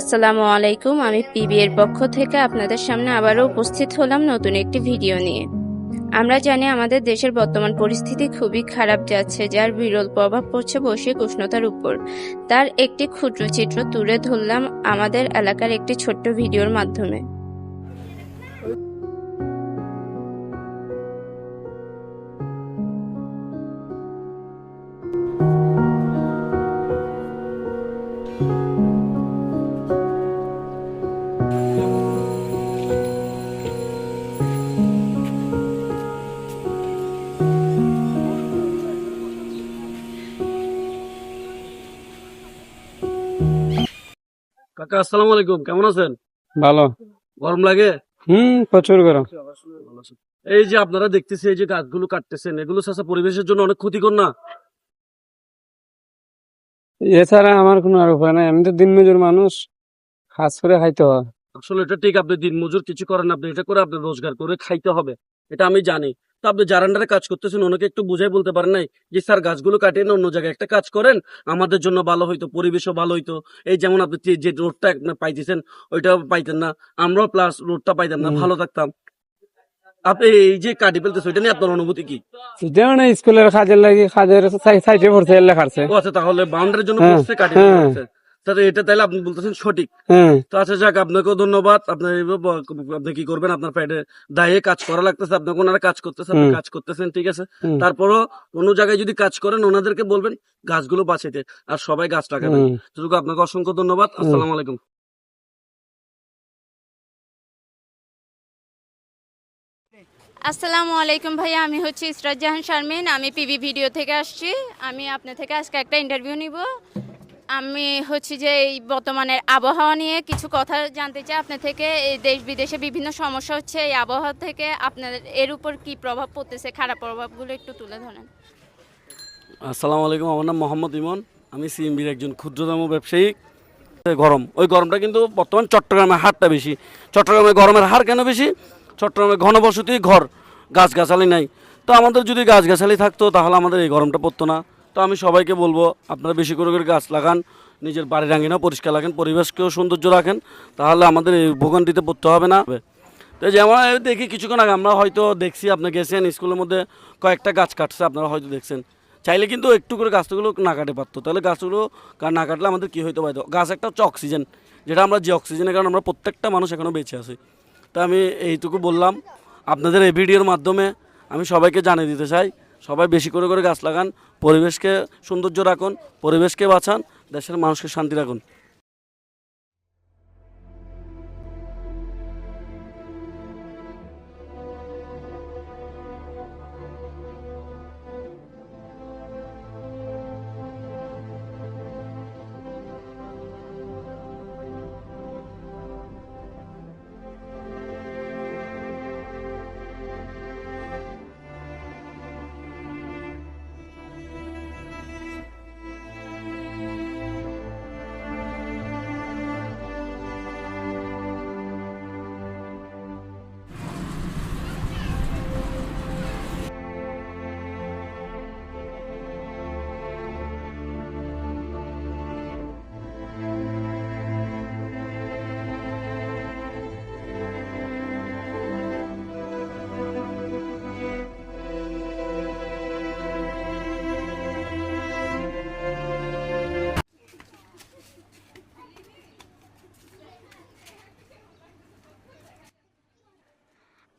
আসসালামু আলাইকুম। আমি পিবি এর পক্ষ থেকে আপনাদের সামনে আবারও উপস্থিত হলাম নতুন একটি ভিডিও নিয়ে। আমরা জানি আমাদের দেশের বর্তমান পরিস্থিতি খুবই খারাপ যাচ্ছে, যার বিরল প্রভাব পড়ছে বৈশ্বিক উষ্ণতার উপর। তার একটি ক্ষুদ্র চিত্র তুলে ধরলাম আমাদের এলাকার একটি ছোট্ট ভিডিওর মাধ্যমে। কাকা আসসালামু আলাইকুম, কেমন আছেন? ভালো। গরম লাগে? প্রচুর গরম। এই যে আপনারা দেখতেছি এই যে গাছগুলো কাটতেছেন, এগুলো চাচা পরিবেশের জন্য অনেক ক্ষতিকর না? এছাড়া আমার কোনো আর উপায় নাই, আমি তো দিনমজুর মানুষ, কাজ করে খাইতে হয়। আসলে এটা ঠিক, আপনি দিন মজুর কিছু করেন, আপনি এটা করে আপনি রোজগার করে খাইতে হবে, এটা আমি জানি। তো আপনি যার আন্ডারে কাজ করতেছেন ওনাকে একটু বুঝাই বলতে পারেন নাই যে স্যার গাছগুলো কাটিয়ে না অন্য জায়গায় একটা কাজ করেন, আমাদের জন্য ভালো হইতো, পরিবেশও ভালো হইতো। এই যেমন আপনি যে রোডটা পাইতেছেন ওইটাও পাইতেন না, আমরাও প্লাস রোডটা পাইতাম না, ভালো থাকতাম। আপনি এই যে কাটি ফেলতেছে ওইটা নিয়ে আপনার অনুভূতি কি? যেমন স্কুলের কাজের লাগে, কাজের সাইডে পড়ছে, এলে খাচ্ছে। ও আচ্ছা, তাহলে বাউন্ডারির জন্য হ্যাঁ, করছে, কাটি হ্যাঁ। করছে। তাহলে এটা তাহলে আপনি বলতেছেন সঠিক। হ্যাঁ, তো আচ্ছা যাক, আপনাকেও ধন্যবাদ। আপনার আপনি কি করবেন, আপনার পেটে দায়ে কাজ করা লাগতেছে, আপনাকে ওনারা কাজ করতেছে, আপনি কাজ করতেছেন, ঠিক আছে। তারপরও কোনো জায়গায় যদি কাজ করেন ওনাদেরকে বলবেন গাছগুলো বাঁচাইতে, আর সবাই গাছ লাগাবেন। সুযোগ আপনাকে অসংখ্য ধন্যবাদ। আসসালামু আলাইকুম। আসসালামু আলাইকুম ভাইয়া, আমি হচ্ছে ইসরাত জাহান শারমিন। আমি পিবি ভিডিও থেকে আসছি। আমি আপনার থেকে আজকে একটা ইন্টারভিউ নিব। আমি হচ্ছে যে এই বর্তমানের আবহাওয়া নিয়ে কিছু কথা জানতে চাই আপনার থেকে। এই দেশ বিদেশে বিভিন্ন সমস্যা হচ্ছে, এই আবহাওয়া থেকে আপনার এর উপর কি প্রভাব পড়তেছে, খারাপ প্রভাবগুলো একটু তুলে ধরেন। আসসালামু আলাইকুম, আমার নাম মোহাম্মদ ইমন, আমি সিএমবির একজন ক্ষুদ্রতম ব্যবসায়ী। গরম, ওই গরমটা কিন্তু বর্তমান চট্টগ্রামের হারটা বেশি। চট্টগ্রামে গরমের হার কেন বেশি? চট্টগ্রামে ঘনবসতি, ঘর, গাছগাছালি নাই। তো আমাদের যদি গাছগাছালি থাকতো তাহলে আমাদের এই গরমটা পড়তো না। তো আমি সবাইকে বলবো আপনারা বেশি করে গাছ লাগান, নিজের বাড়ির আঙিনাও পরিষ্কার রাখেন, পরিবেশকেও সৌন্দর্য রাখেন, তাহলে আমাদের এই ভোগান্তিতে পড়তে হবে না। তো যেমন দেখি কিছুক্ষণ আগে আমরা হয়তো দেখছি, আপনি গেছেন স্কুলের মধ্যে কয়েকটা গাছ কাটছে, আপনারা হয়তো দেখছেন। চাইলে কিন্তু একটু করে গাছগুলো না কাটে পারতো, তাহলে গাছগুলো না কাটলে আমাদের কী হইতে পারতো? গাছ একটা হচ্ছে অক্সিজেন, যেটা আমরা যে অক্সিজেনের কারণে আমরা প্রত্যেকটা মানুষ এখনও বেঁচে আছি। তা আমি এইটুকু বললাম আপনাদের এই ভিডিওর মাধ্যমে, আমি সবাইকে জানিয়ে দিতে চাই সবাই বেশি করে গাছ লাগান, পরিবেশকে সৌন্দর্য রাখুন, পরিবেশকে বাঁচান, দেশের মানুষকে শান্তি রাখুন।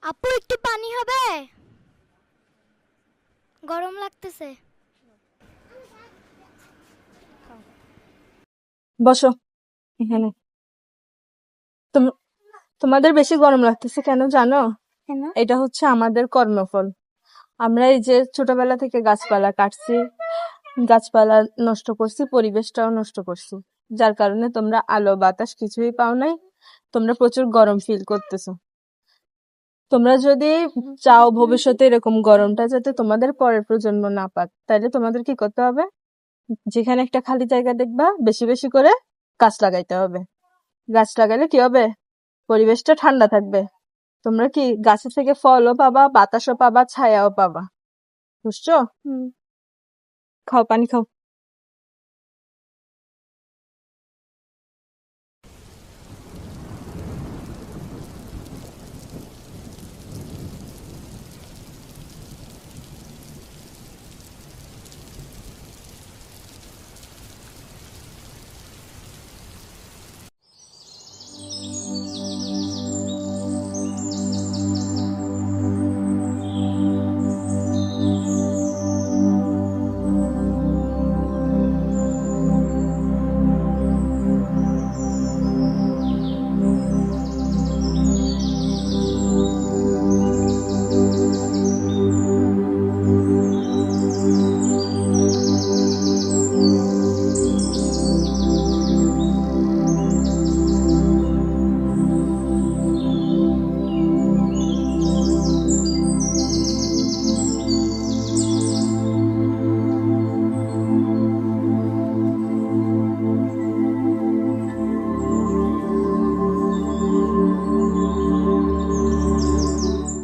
আপু একটু পানি হবে? গরম লাগতেছে। বসো এখানে। তোমাদের বেশি গরম লাগতেছে কেন জানো? এটা হচ্ছে আমাদের কর্মফল। আমরা এই যে ছোটবেলা থেকে গাছপালা কাটছি, গাছপালা নষ্ট করছি, পরিবেশটাও নষ্ট করছি, যার কারণে তোমরা আলো বাতাস কিছুই পাও নাই, তোমরা প্রচুর গরম ফিল করতেছো। তোমরা যদি চাও ভবিষ্যতে এরকম গরমটা যাতে তোমাদের পরের প্রজন্ম না পাক, তাহলে তোমাদের কি করতে হবে? যেখানে একটা খালি জায়গা দেখবা বেশি বেশি করে গাছ লাগাইতে হবে। গাছ লাগালে কি হবে? পরিবেশটা ঠান্ডা থাকবে। তোমরা কি গাছে থেকে ফলও পাবা, বাতাসও পাবা, ছায়াও পাবা। বুঝছো? খাও, পানি খাও।